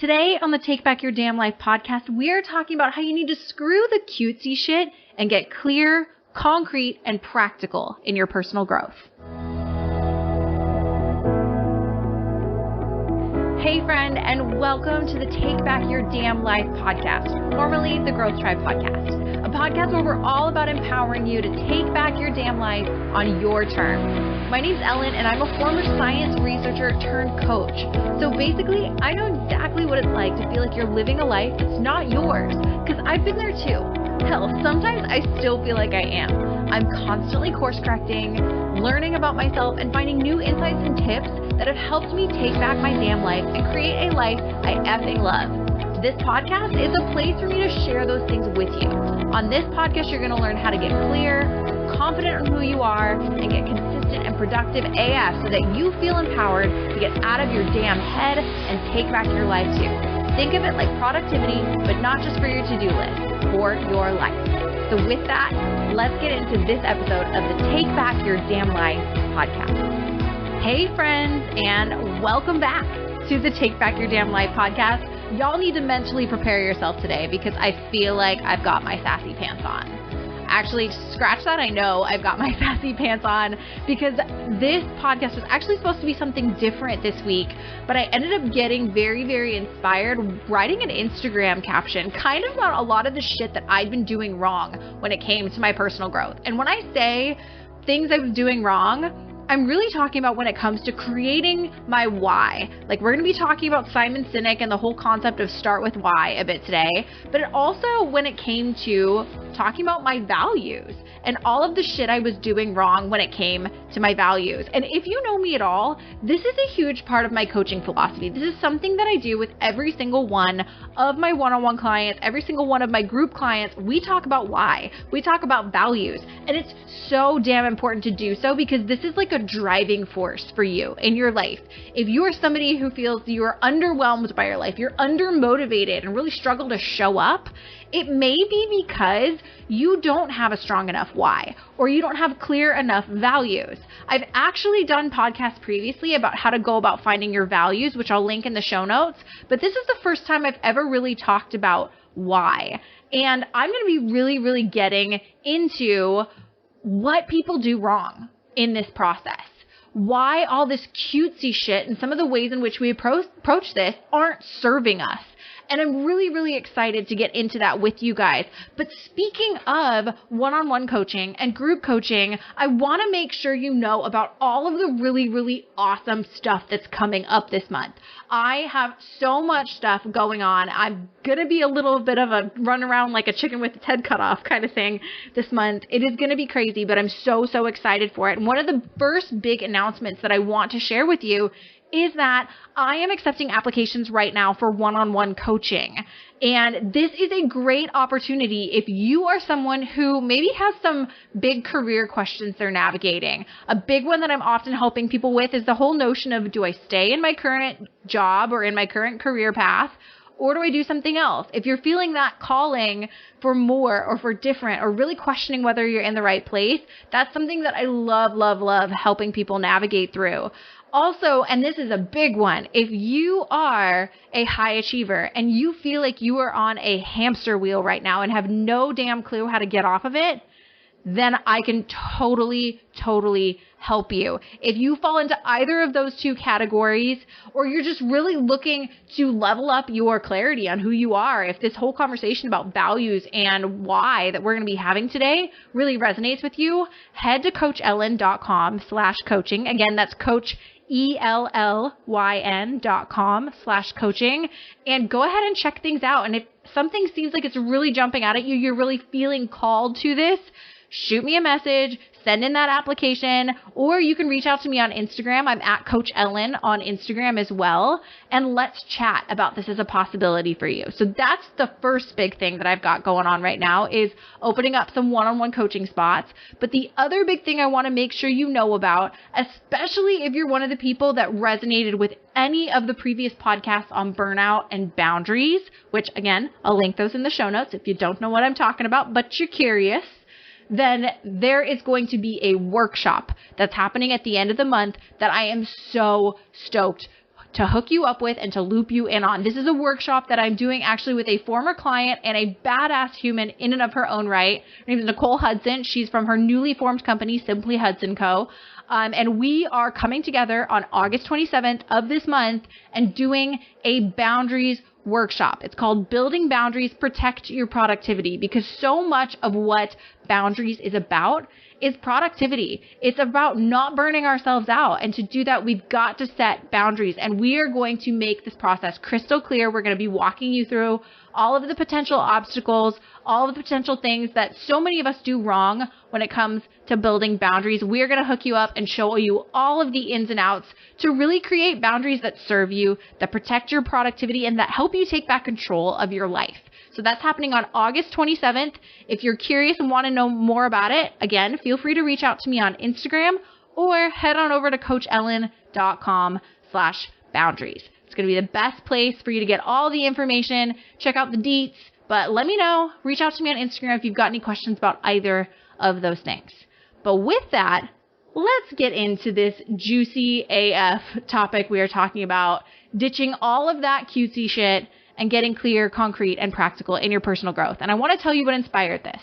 Today on the Take Back Your Damn Life podcast, we are talking about how you need to screw the cutesy shit and get clear, concrete, and practical in your personal growth. Hey friend, and welcome to the Take Back Your Damn Life podcast, formerly the Growth Tribe podcast, a podcast where we're all about empowering you to take back your damn life on your terms. My name's Ellen, and I'm a former science researcher turned coach. So basically, I know exactly what it's like to feel like you're living a life that's not yours, because I've been there too. Hell, sometimes I still feel like I am. I'm constantly course correcting, learning about myself, and finding new insights and tips that have helped me take back my damn life and create a life I effing love. This podcast is a place for me to share those things with you. On this podcast, you're going to learn how to get clear, confident in who you are, and get consistent and productive AF so that you feel empowered to get out of your damn head and take back your life too. Think of it like productivity, but not just for your to-do list, for your life. So with that, let's get into this episode of the Take Back Your Damn Life podcast. Hey friends, and welcome back to the Take Back Your Damn Life podcast. Y'all need to mentally prepare yourself today because I feel like I've got my sassy pants on. Actually, scratch that, I know I've got my sassy pants on because this podcast was actually supposed to be something different this week, but I ended up getting very, very inspired writing an Instagram caption kind of about a lot of the shit that I'd been doing wrong when it came to my personal growth. And when I say things I was doing wrong, I'm really talking about when it comes to creating my why. Like, we're going to be talking about Simon Sinek and the whole concept of start with why a bit today, but also when it came to talking about my values and all of the shit I was doing wrong when it came to my values. And if you know me at all, this is a huge part of my coaching philosophy. This is something that I do with every single one of my one-on-one clients, every single one of my group clients. We talk about why. We talk about values. And it's so damn important to do so because this is like a driving force for you in your life. If you are somebody who feels you are underwhelmed by your life, you're undermotivated and really struggle to show up, it may be because you don't have a strong enough why, or you don't have clear enough values. I've actually done podcasts previously about how to go about finding your values, which I'll link in the show notes, but this is the first time I've ever really talked about why. And I'm going to be really, really getting into what people do wrong in this process. Why all this cutesy shit and some of the ways in which we approach this aren't serving us. And I'm really, really excited to get into that with you guys. But speaking of one-on-one coaching and group coaching, I want to make sure you know about all of the really, really awesome stuff that's coming up this month. I have so much stuff going on. I'm going to be a little bit of a run around like a chicken with its head cut off kind of thing this month. It is going to be crazy, but I'm so, so excited for it. And one of the first big announcements that I want to share with you is that I am accepting applications right now for one-on-one coaching. And this is a great opportunity if you are someone who maybe has some big career questions they're navigating. A big one that I'm often helping people with is the whole notion of, do I stay in my current job or in my current career path? Or do I do something else? If you're feeling that calling for more or for different or really questioning whether you're in the right place, that's something that I love, love, love helping people navigate through. Also, and this is a big one, if you are a high achiever and you feel like you are on a hamster wheel right now and have no damn clue how to get off of it, then I can totally, totally help you. If you fall into either of those two categories, or you're just really looking to level up your clarity on who you are, if this whole conversation about values and why that we're going to be having today really resonates with you, head to coachellen.com/coaching. Again, that's coach ELLYN.com/coaching, and go ahead and check things out. And if something seems like it's really jumping out at you, you're really feeling called to this, shoot me a message, send in that application, or you can reach out to me on Instagram. I'm at Coach Ellen on Instagram as well. And let's chat about this as a possibility for you. So that's the first big thing that I've got going on right now is opening up some one-on-one coaching spots. But the other big thing I want to make sure you know about, especially if you're one of the people that resonated with any of the previous podcasts on burnout and boundaries, which again, I'll link those in the show notes if you don't know what I'm talking about, but you're curious, then there is going to be a workshop that's happening at the end of the month that I am so stoked to hook you up with and to loop you in on. This is a workshop that I'm doing actually with a former client and a badass human in and of her own right. Her name is Nicole Hudson. She's from her newly formed company, Simply Hudson Co. And we are coming together on August 27th of this month and doing a boundaries workshop. It's called Building Boundaries, Protect Your Productivity, because so much of what boundaries is about is productivity. It's about not burning ourselves out. And to do that, we've got to set boundaries. And we are going to make this process crystal clear. We're going to be walking you through all of the potential obstacles, all of the potential things that so many of us do wrong when it comes to building boundaries. We're going to hook you up and show you all of the ins and outs to really create boundaries that serve you, that protect your productivity, and that help you take back control of your life. So that's happening on August 27th. If you're curious and want to know more about it, again, feel free to reach out to me on Instagram or head on over to coachellen.com/boundaries. It's going to be the best place for you to get all the information, check out the deets, but let me know, reach out to me on Instagram if you've got any questions about either of those things. But with that, let's get into this juicy AF topic we are talking about, ditching all of that cutesy shit and getting clear, concrete, and practical in your personal growth. And I want to tell you what inspired this.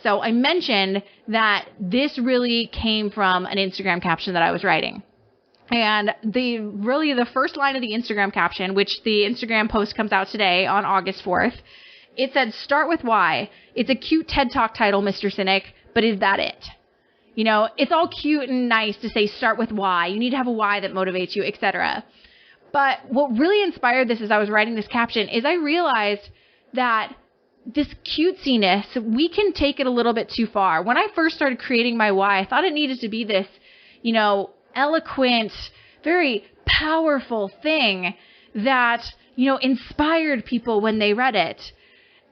So I mentioned that this really came from an Instagram caption that I was writing. And the first line of the Instagram caption, which the Instagram post comes out today on August 4th, it said, "Start with why. It's a cute TED Talk title, Mr. Cynic, but is that it?" You know, it's all cute and nice to say start with why. You need to have a why that motivates you, etc. But what really inspired this as I was writing this caption is I realized that this cutesiness, we can take it a little bit too far. When I first started creating my why, I thought it needed to be this, eloquent, very powerful thing that, inspired people when they read it.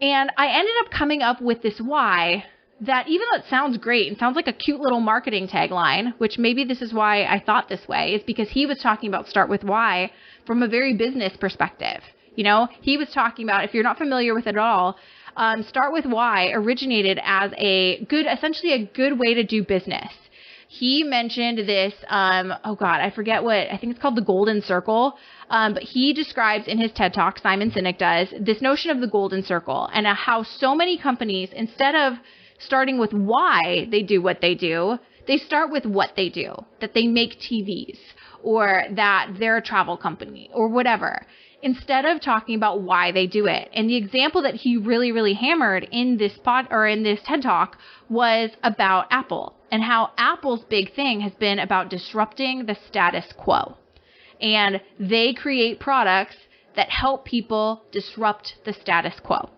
And I ended up coming up with this why that, even though it sounds great and sounds like a cute little marketing tagline, which maybe this is why I thought this way, is because he was talking about start with why from a very business perspective. He was talking about, if you're not familiar with it at all, start with why originated as essentially a good way to do business. He mentioned this, I forget I think it's called the golden circle. But he describes in his TED Talk, Simon Sinek does, this notion of the golden circle and how so many companies, instead of starting with why they do what they do, they start with what they do, that they make TVs or that they're a travel company or whatever, instead of talking about why they do it. And the example that he really, really hammered in this TED Talk was about Apple and how Apple's big thing has been about disrupting the status quo. And they create products that help people disrupt the status quo.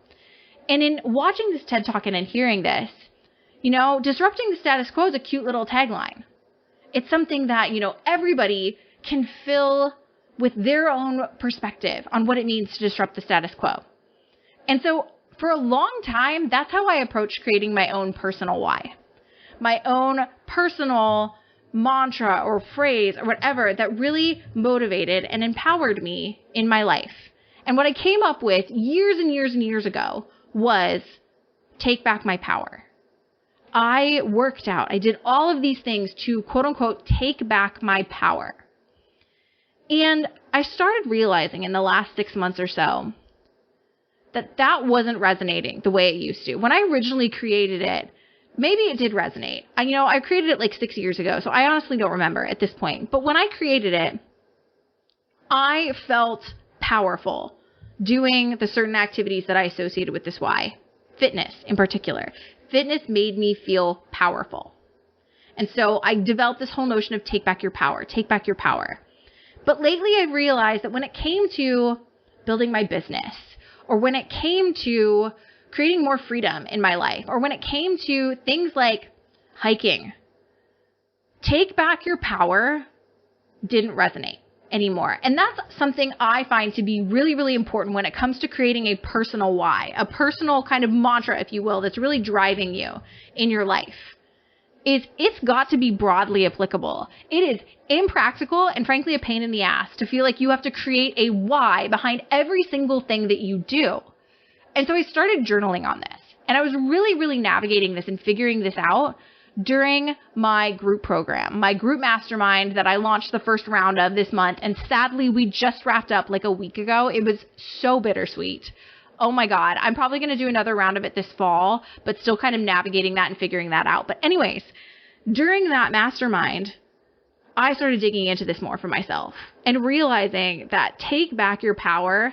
And in watching this TED Talk and in hearing this, disrupting the status quo is a cute little tagline. It's something that, everybody can fill with their own perspective on what it means to disrupt the status quo. And so for a long time, that's how I approached creating my own personal why, my own personal mantra or phrase or whatever that really motivated and empowered me in my life. And what I came up with years and years and years ago was take back my power. I worked out. I did all of these things to quote unquote take back my power. And I started realizing in the last 6 months or so that wasn't resonating the way it used to. When I originally created it, maybe it did resonate. I created it like 6 years ago, so I honestly don't remember at this point. But when I created it, I felt powerful doing the certain activities that I associated with this why. Fitness in particular. Fitness made me feel powerful. And so I developed this whole notion of take back your power, take back your power. But lately I've realized that when it came to building my business, or when it came to creating more freedom in my life, or when it came to things like hiking, take back your power didn't resonate anymore. And that's something I find to be really, really important when it comes to creating a personal why, a personal kind of mantra, if you will, that's really driving you in your life. It's got to be broadly applicable. It is impractical and frankly a pain in the ass to feel like you have to create a why behind every single thing that you do. And so I started journaling on this, and I was really, really navigating this and figuring this out, during my group program, my group mastermind that I launched the first round of this month. And sadly, we just wrapped up like a week ago. It was so bittersweet. Oh my God. I'm probably going to do another round of it this fall, but still kind of navigating that and figuring that out. But anyways, during that mastermind, I started digging into this more for myself and realizing that take back your power.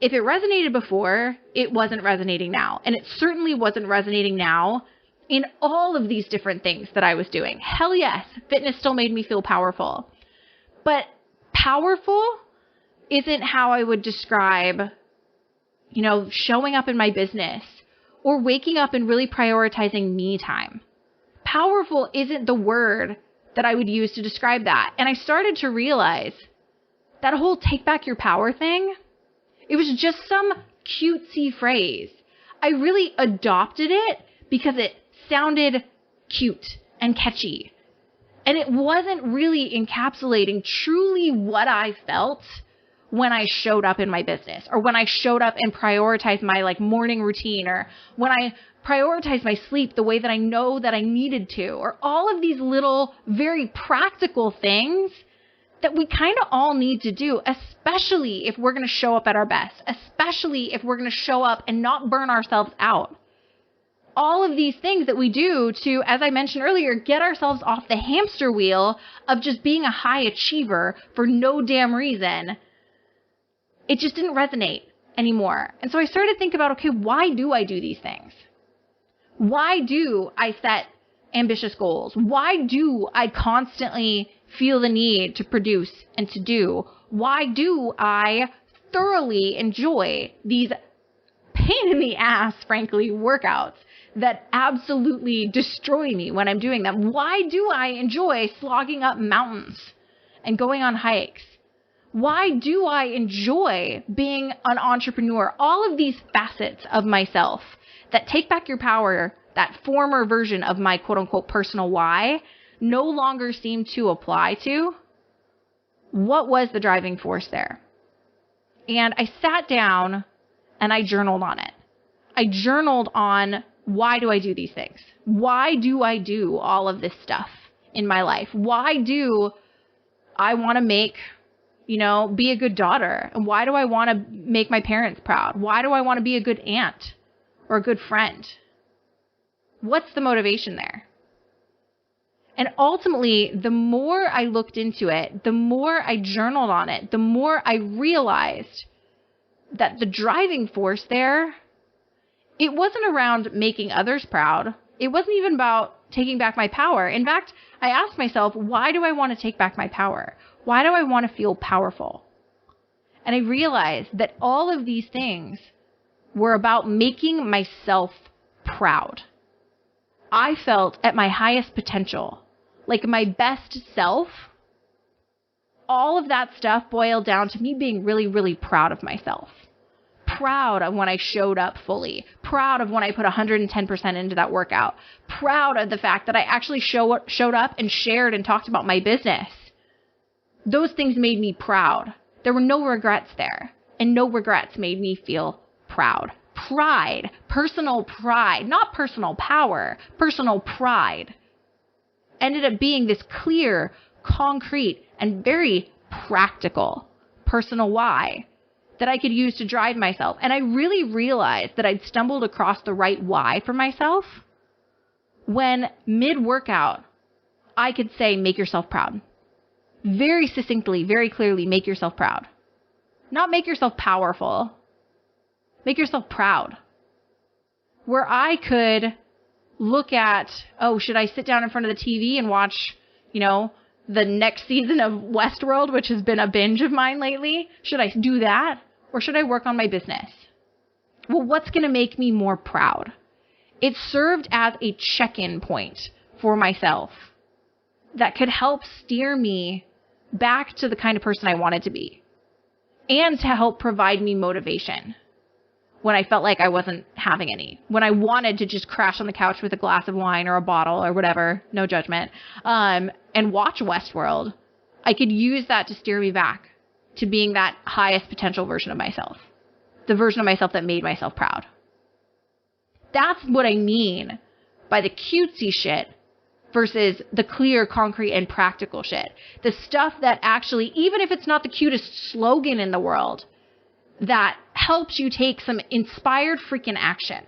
If it resonated before, it wasn't resonating now. And it certainly wasn't resonating now in all of these different things that I was doing. Hell yes, fitness still made me feel powerful. But powerful isn't how I would describe, showing up in my business or waking up and really prioritizing me time. Powerful isn't the word that I would use to describe that. And I started to realize that whole take back your power thing, it was just some cutesy phrase. I really adopted it because it sounded cute and catchy. And it wasn't really encapsulating truly what I felt when I showed up in my business, or when I showed up and prioritized my morning routine, or when I prioritized my sleep the way that I know that I needed to, or all of these little very practical things that we kind of all need to do, especially if we're going to show up at our best, especially if we're going to show up and not burn ourselves out. All of these things that we do to, as I mentioned earlier, get ourselves off the hamster wheel of just being a high achiever for no damn reason, it just didn't resonate anymore. And so I started to think about, okay, why do I do these things? Why do I set ambitious goals? Why do I constantly feel the need to produce and to do? Why do I thoroughly enjoy these pain in the ass, frankly, workouts that absolutely destroy me when I'm doing them? Why do I enjoy slogging up mountains and going on hikes? Why do I enjoy being an entrepreneur? All of these facets of myself that take back your power, that former version of my quote unquote personal why, no longer seem to apply to. What was the driving force there? And I sat down and I journaled on it. I journaled on, why do I do these things? Why do I do all of this stuff in my life? Why do I want to be a good daughter? And why do I want to make my parents proud? Why do I want to be a good aunt or a good friend? What's the motivation there? And ultimately, the more I looked into it, the more I journaled on it, the more I realized that the driving force there, it wasn't around making others proud. It wasn't even about taking back my power. In fact, I asked myself, why do I want to take back my power? Why do I want to feel powerful? And I realized that all of these things were about making myself proud. I felt at my highest potential, like my best self. All of that stuff boiled down to me being really, really proud of myself. Proud of when I showed up fully. Proud of when I put 110% into that workout. Proud of the fact that I actually showed up and shared and talked about my business. Those things made me proud. There were no regrets there. And no regrets made me feel proud. Pride, personal pride, not personal power, personal pride, ended up being this clear, concrete, and very practical personal why that I could use to drive myself. And I really realized that I'd stumbled across the right why for myself when mid-workout, I could say, make yourself proud. Very succinctly, very clearly, make yourself proud. Not make yourself powerful. Make yourself proud. Where I could look at, should I sit down in front of the TV and watch, the next season of Westworld, which has been a binge of mine lately? Should I do that? Or should I work on my business? Well, what's going to make me more proud? It served as a check-in point for myself that could help steer me back to the kind of person I wanted to be, and to help provide me motivation when I felt like I wasn't having any, when I wanted to just crash on the couch with a glass of wine or a bottle or whatever, no judgment, and watch Westworld. I could use that to steer me back to being that highest potential version of myself, the version of myself that made myself proud. That's what I mean by the cutesy shit versus the clear, concrete, and practical shit. The stuff that actually, even if it's not the cutest slogan in the world, that helps you take some inspired freaking action.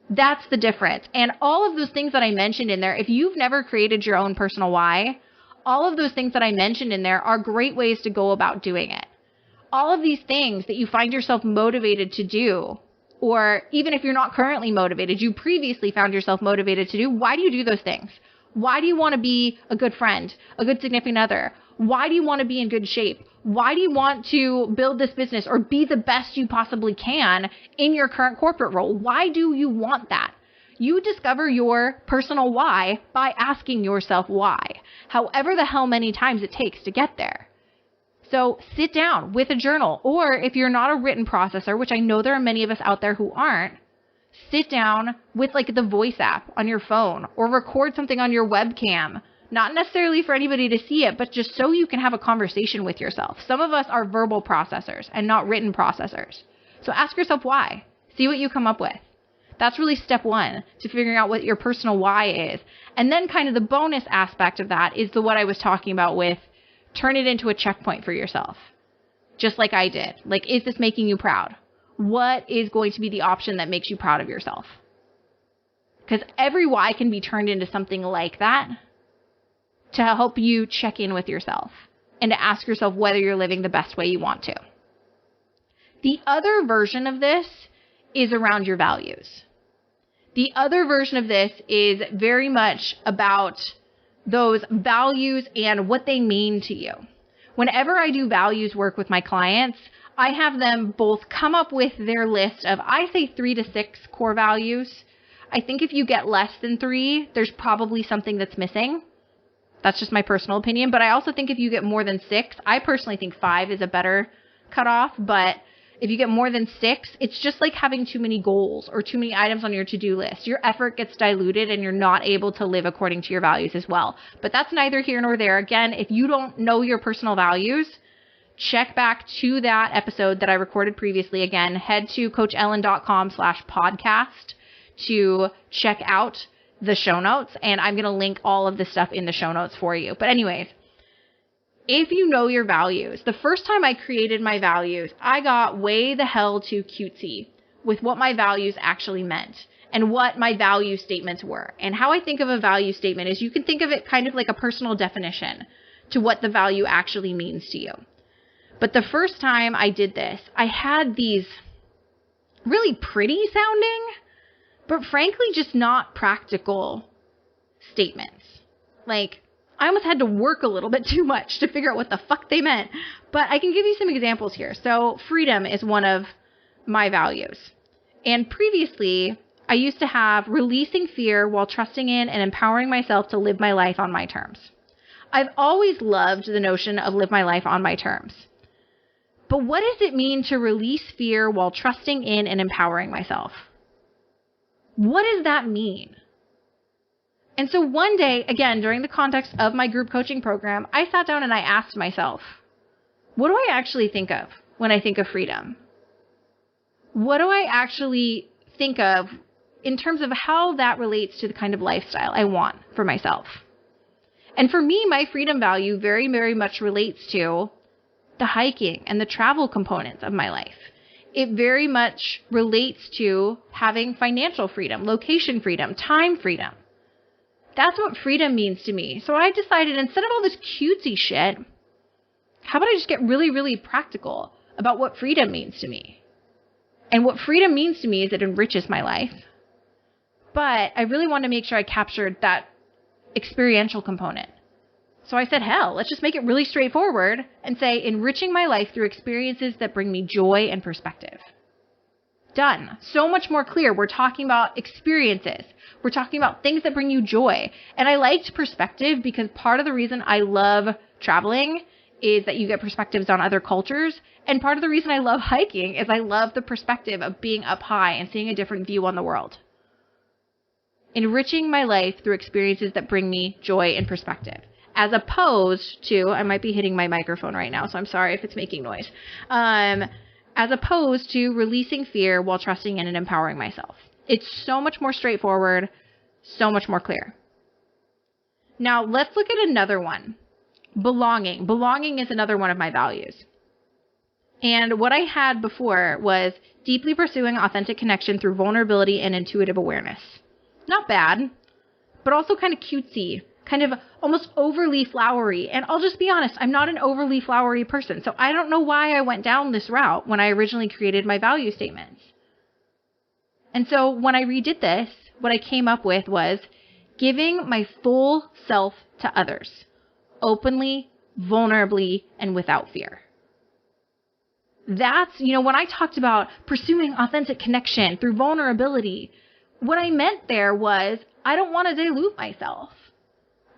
That's the difference. And all of those things that I mentioned in there, if you've never created your own personal why, all of those things that I mentioned in there are great ways to go about doing it. All of these things that you find yourself motivated to do, or even if you're not currently motivated, you previously found yourself motivated to do, why do you do those things? Why do you want to be a good friend, a good significant other? Why do you want to be in good shape? Why do you want to build this business or be the best you possibly can in your current corporate role? Why do you want that? You discover your personal why by asking yourself why, however the hell many times it takes to get there. So sit down with a journal, or if you're not a written processor, which I know there are many of us out there who aren't, sit down with like the voice app on your phone or record something on your webcam. Not necessarily for anybody to see it, but just so you can have a conversation with yourself. Some of us are verbal processors and not written processors. So ask yourself why. See what you come up with. That's really step one to figuring out what your personal why is. And then kind of the bonus aspect of that is what I was talking about with turn it into a checkpoint for yourself. Just like I did. Like, is this making you proud? What is going to be the option that makes you proud of yourself? Because every why can be turned into something like that to help you check in with yourself and to ask yourself whether you're living the best way you want to. The other version of this is around your values. The other version of this is very much about those values and what they mean to you. Whenever I do values work with my clients, I have them both come up with their list of, I say 3 to 6 core values. I think if you get less than 3, there's probably something that's missing. That's just my personal opinion. But I also think if you get more than 6, I personally think 5 is a better cutoff. But if you get more than 6, it's just like having too many goals or too many items on your to-do list. Your effort gets diluted and you're not able to live according to your values as well. But that's neither here nor there. Again, if you don't know your personal values, check back to that episode that I recorded previously. Again, head to coachellen.com/podcast to check out the show notes. And I'm going to link all of this stuff in the show notes for you. But anyways, if you know your values, the first time I created my values, I got way the hell too cutesy with what my values actually meant and what my value statements were. And how I think of a value statement is you can think of it kind of like a personal definition to what the value actually means to you. But the first time I did this, I had these really pretty sounding, but frankly, just not practical statements. Like, I almost had to work a little bit too much to figure out what the fuck they meant. But I can give you some examples here. So freedom is one of my values. And previously, I used to have releasing fear while trusting in and empowering myself to live my life on my terms. I've always loved the notion of live my life on my terms. But what does it mean to release fear while trusting in and empowering myself? What does that mean? And so one day, again, during the context of my group coaching program, I sat down and I asked myself, what do I actually think of when I think of freedom? What do I actually think of in terms of how that relates to the kind of lifestyle I want for myself? And for me, my freedom value very, very much relates to the hiking and the travel components of my life. It very much relates to having financial freedom, location freedom, time freedom. That's what freedom means to me. So I decided instead of all this cutesy shit, how about I just get really, really practical about what freedom means to me? And what freedom means to me is it enriches my life. But I really want to make sure I captured that experiential component. So I said, hell, let's just make it really straightforward and say enriching my life through experiences that bring me joy and perspective. Done. So much more clear. We're talking about experiences. We're talking about things that bring you joy. And I liked perspective because part of the reason I love traveling is that you get perspectives on other cultures. And part of the reason I love hiking is I love the perspective of being up high and seeing a different view on the world. Enriching my life through experiences that bring me joy and perspective. As opposed to, I might be hitting my microphone right now, so I'm sorry if it's making noise. As opposed to releasing fear while trusting in and empowering myself. It's so much more straightforward, so much more clear. Now let's look at another one. Belonging. Belonging is another one of my values. And what I had before was deeply pursuing authentic connection through vulnerability and intuitive awareness. Not bad, but also kind of cutesy, kind of almost overly flowery. And I'll just be honest, I'm not an overly flowery person. So I don't know why I went down this route when I originally created my value statements. And so when I redid this, what I came up with was giving my full self to others, openly, vulnerably, and without fear. That's, when I talked about pursuing authentic connection through vulnerability, what I meant there was I don't want to dilute myself.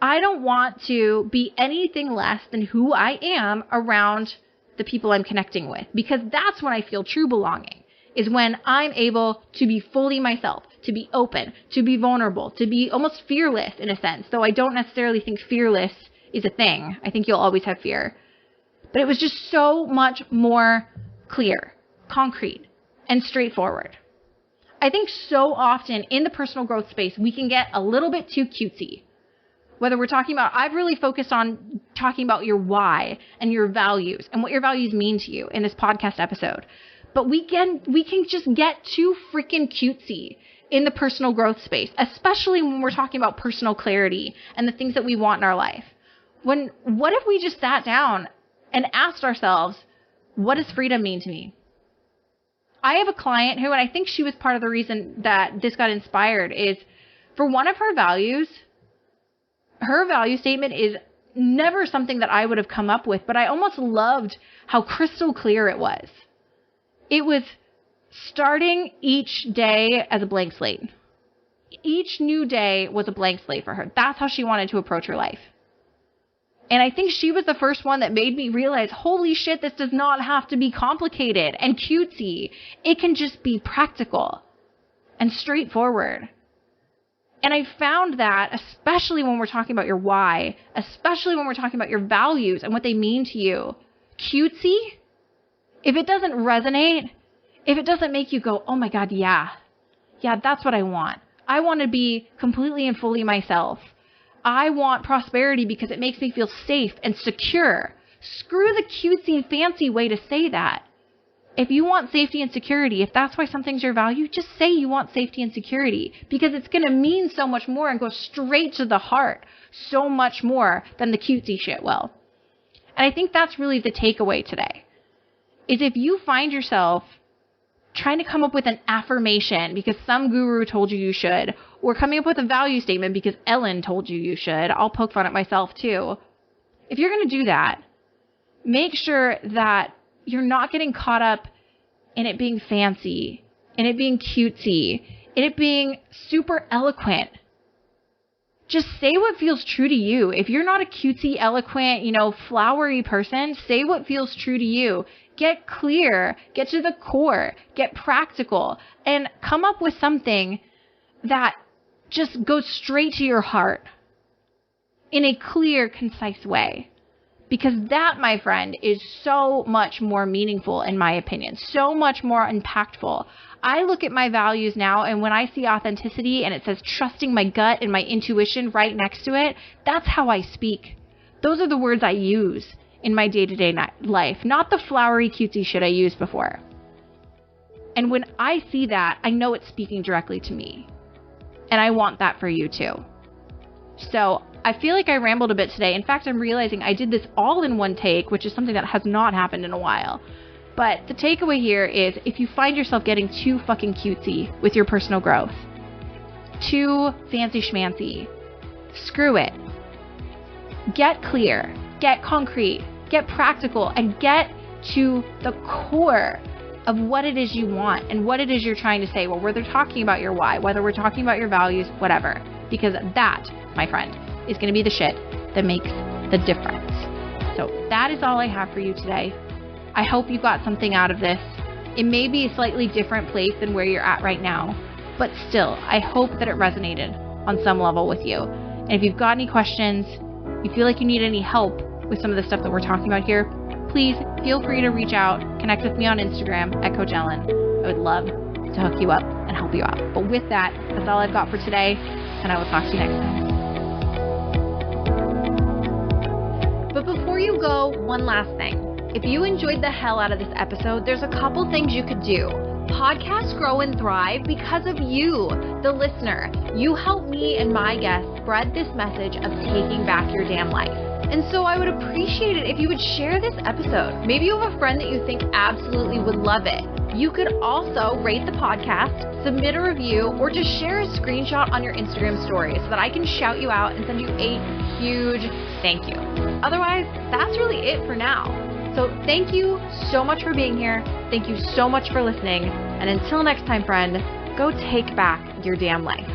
I don't want to be anything less than who I am around the people I'm connecting with, because that's when I feel true belonging, is when I'm able to be fully myself, to be open, to be vulnerable, to be almost fearless in a sense, though I don't necessarily think fearless is a thing. I think you'll always have fear. But it was just so much more clear, concrete, and straightforward. I think so often in the personal growth space, we can get a little bit too cutesy. Whether we're talking about, I've really focused on talking about your why and your values and what your values mean to you in this podcast episode. But we can just get too freaking cutesy in the personal growth space, especially when we're talking about personal clarity and the things that we want in our life. What if we just sat down and asked ourselves, what does freedom mean to me? I have a client who, and I think she was part of the reason that this got inspired, is for one of her values, her value statement is never something that I would have come up with, but I almost loved how crystal clear it was. It was starting each day as a blank slate. Each new day was a blank slate for her. That's how she wanted to approach her life. And I think she was the first one that made me realize, holy shit, this does not have to be complicated and cutesy. It can just be practical and straightforward. And I found that, especially when we're talking about your why, especially when we're talking about your values and what they mean to you, cutesy, if it doesn't resonate, if it doesn't make you go, oh my God, yeah, that's what I want. I want to be completely and fully myself. I want prosperity because it makes me feel safe and secure. Screw the cutesy fancy way to say that. If you want safety and security, if that's why something's your value, just say you want safety and security, because it's going to mean so much more and go straight to the heart, so much more than the cutesy shit will. And I think that's really the takeaway today, is if you find yourself trying to come up with an affirmation because some guru told you should, or coming up with a value statement because Ellen told you should. I'll poke fun at myself too. If you're going to do that, make sure that you're not getting caught up in it being fancy, in it being cutesy, in it being super eloquent. Just say what feels true to you. If you're not a cutesy, eloquent, flowery person, say what feels true to you. Get clear, get to the core, get practical, and come up with something that just goes straight to your heart in a clear, concise way. Because that, my friend, is so much more meaningful in my opinion, so much more impactful. I look at my values now, and when I see authenticity and it says trusting my gut and my intuition right next to it, that's how I speak. Those are the words I use in my day-to-day life, not the flowery, cutesy shit I used before. And when I see that, I know it's speaking directly to me. And I want that for you too. So I feel like I rambled a bit today. In fact, I'm realizing I did this all in one take, which is something that has not happened in a while. But the takeaway here is, if you find yourself getting too fucking cutesy with your personal growth, too fancy schmancy, screw it. Get clear, get concrete, get practical, and get to the core of what it is you want and what it is you're trying to say. Well, whether we're talking about your why, whether we're talking about your values, whatever. Because that, my friend, is going to be the shit that makes the difference. So that is all I have for you today. I hope you got something out of this. It may be a slightly different place than where you're at right now, but still, I hope that it resonated on some level with you. And if you've got any questions, you feel like you need any help with some of the stuff that we're talking about here, please feel free to reach out, connect with me on Instagram at Coach Ellen. I would love to hook you up and help you out. But with that, that's all I've got for today, and I will talk to you next time. you go, one last thing. If you enjoyed the hell out of this episode, there's a couple things you could do. Podcasts grow and thrive because of you, the listener. You help me and my guests spread this message of taking back your damn life. And so I would appreciate it if you would share this episode. Maybe you have a friend that you think absolutely would love it. You could also rate the podcast, submit a review, or just share a screenshot on your Instagram story so that I can shout you out and send you a huge thank you. Otherwise, that's really it for now. So thank you so much for being here. Thank you so much for listening. And until next time, friend, go take back your damn life.